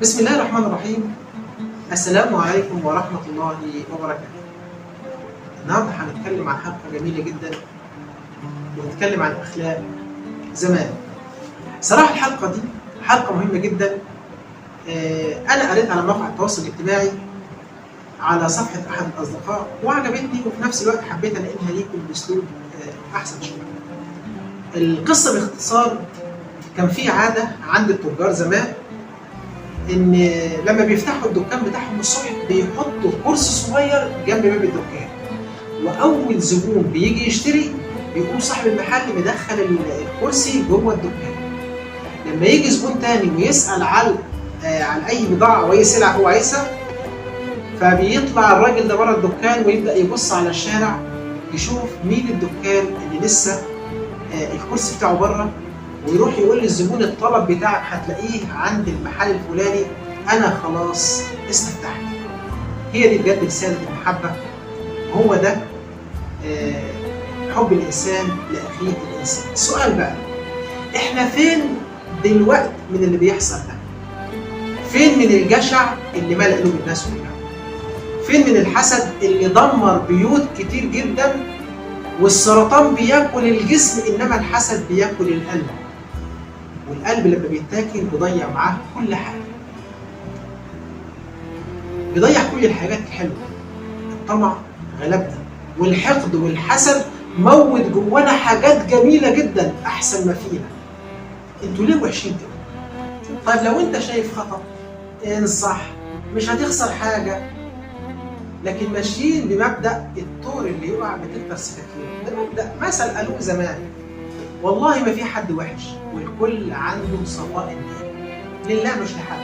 بسم الله الرحمن الرحيم. السلام عليكم ورحمة الله وبركاته. النهارده هنتكلم عن حلقة جميلة جدا، ونتكلم عن أخلاق زمان. صراحة الحلقة دي حلقة مهمة جدا. أنا قريت على مواقع التواصل الاجتماعي على صفحة أحد الأصدقاء وعجبتني، وفي نفس الوقت حبيت أنقلها ليكم بأسلوب أحسن شوية. القصة باختصار، كان في عادة عند التجار زمان ان لما بيفتحوا الدكان بتاعهم الصبح بيحطوا كرسي صغير جنب باب الدكان، واول زبون بيجي يشتري بيقوم صاحب المحل مدخل الكرسي جوه الدكان. لما يجي زبون تاني ويسال عن اي بضاعه او اي سلعه هو عايزها، فبيطلع الراجل ده بره الدكان ويبدا يبص على الشارع يشوف مين الدكان اللي لسه الكرسي بتاعه بره، ويروح يقول للزبون الطلب بتاعك هتلاقيه عند المحل الفلاني، انا خلاص استفتحت. هي دي بجد رساله المحبه، وهو ده حب الانسان لاخيه الانسان. السؤال بقى، احنا فين دلوقتي من اللي بيحصل ده؟ فين من الجشع اللي ملأ قلوب الناس كلها؟ فين من الحسد اللي دمر بيوت كتير جدا؟ والسرطان بياكل الجسم، انما الحسد بياكل القلب، والقلب لما بيتاكل بيضيع معاه كل حاجه، بيضيع كل الحاجات الحلوه. الطمع غلبنا، والحقد والحسد موت جوانا حاجات جميله جدا احسن ما فينا. انتوا ليه وحشين كده؟ طيب لو انت شايف خطأ انصح، مش هتخسر حاجه. لكن ماشيين بمبدأ الطور اللي يقع بتكتر سكاكين، ده مبدأ مثل قالوه زمان. والله ما في حد وحش، والكل عنده صفاء النية لله مش لحد،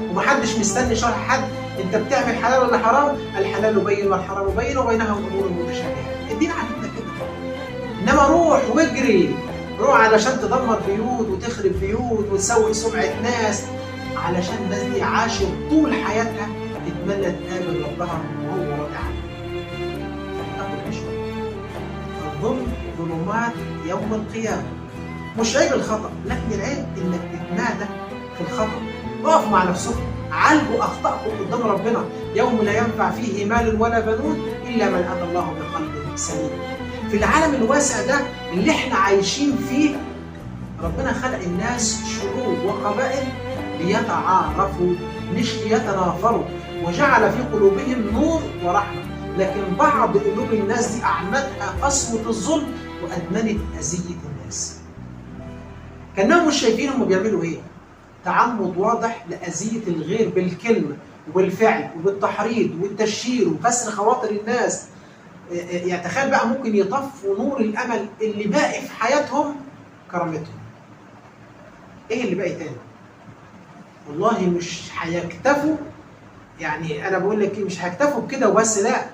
ومحدش مستني شرح حد. انت بتعمل حلال ولا حرام؟ الحلال بين والحرام بين وبينها امور متشابهات. الدين عندنا كده. انما روح واجري، روح علشان تدمر بيوت وتخرب بيوت وتسوي سمعة ناس، علشان الناس دي عاشت طول حياتها تتمنى تقابل ربها وهو راضي عنها. تاخد شوية. الظلم ظلمات يوم القيامة. مش عيب الخطأ، لكن العيب انك تتمادى في الخطأ. اقف مع نفسكم، عالجوا اخطائكم قدام ربنا، يوم لا ينفع فيه مال ولا بنون الا من اتى الله بقلب سليم. في العالم الواسع ده اللي احنا عايشين فيه، ربنا خلق الناس شعوب وقبائل ليتعارفوا مش ليتنافروا، وجعل في قلوبهم نور ورحمة. لكن بعض قلوب الناس دي أعمتها قسوة الظلم وأدمنت أذية الناس. كأنهم مش شايفين هم بيعملوا إيه. تعمد واضح لأذية الغير بالكلمة وبالفعل وبالتحريض والتشهير وكسر خواطر الناس. يعني تخيل بقى، ممكن يطفوا نور الأمل اللي باقي في حياتهم، كرامتهم. إيه اللي باقي تاني؟ والله مش هيكتفوا. يعني أنا بقول لك مش هيكتفوا بكده وبس، لا،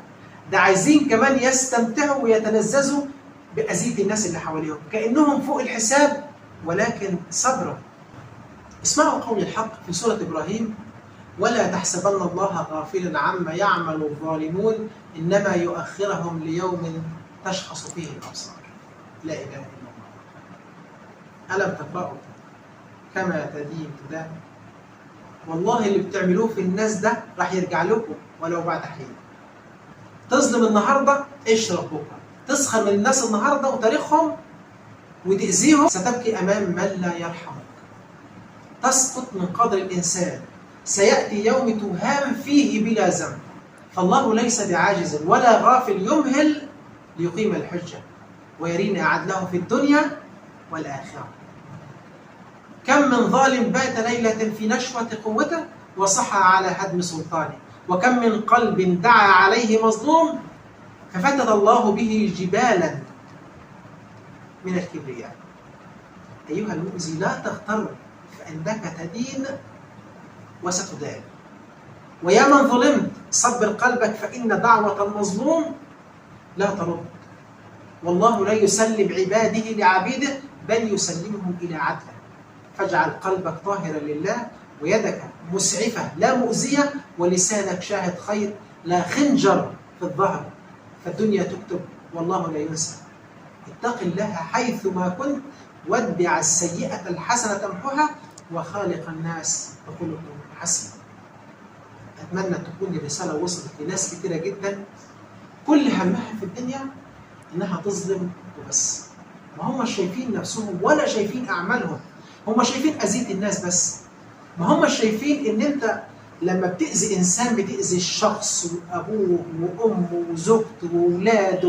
ده عايزين كمان يستمتعوا ويتلذذوا بأذية الناس اللي حواليهم، كأنهم فوق الحساب ولكن صبرا. اسمعوا قول الحق في سورة إبراهيم: ولا تحسبن الله غافلا عما يعمل الظالمون إنما يؤخرهم ليوم تشخص فيه الأبصار. لا إله إلا الله. ألم تقرأوا كما تدين تدان؟ والله اللي بتعملوه في الناس ده راح يرجع لكم ولو بعد حين. تظلم النهارده اشرب بكره، تسخر من الناس النهارده وتاريخهم وتأذيهم، ستبكي امام من لا يرحمك. تسقط من قدر الانسان، سيأتي يوم تهام فيه بلا ذنب. فالله ليس بعاجز ولا غافل، يمهل ليقيم الحجه ويرينا عدله في الدنيا والآخرة. كم من ظالم بات ليلة في نشوة قوته وصحى على هدم سلطانه، وكم من قلب دعا عليه مظلوم ففتت الله به جبالا من الكبرياء. أيها المؤذي لا تغتر، فإنك تدين وستدان. ويا من ظلمت صبر قلبك، فإن دعوة المظلوم لا ترد. والله لا يسلم عباده لعبيده بل يسلمهم إلى عدله. فاجعل قلبك طاهرا لله، ويدك مسعفة لا مؤذية، ولسانك شاهد خير لا خنجر في الظهر، فالدنيا تكتب والله لا ينسى. اتق الله حيث ما كنت، واتبع السيئة الحسنة تمحها، وخالق الناس بخلق حسن. أتمنى تكون الرسالة وصلت لناس كتيرة جدا كل همها في الدنيا إنها تظلم وبس. ما هم شايفين نفسهم ولا شايفين أعمالهم، هم شايفين أذية الناس بس. ما هم شايفين إن أنت لما بتأذي إنسان بتأذي الشخص وأبوه وأمه وزوجته وأولاده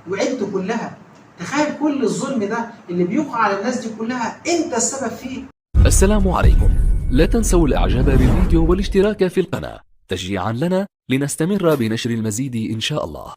وعيلته كلها. تخيل كل الظلم ده اللي بيقع على الناس دي كلها أنت السبب فيه. السلام عليكم. لا تنسوا الإعجاب بالفيديو والاشتراك في القناة تشجيعا لنا لنستمر بنشر المزيد إن شاء الله.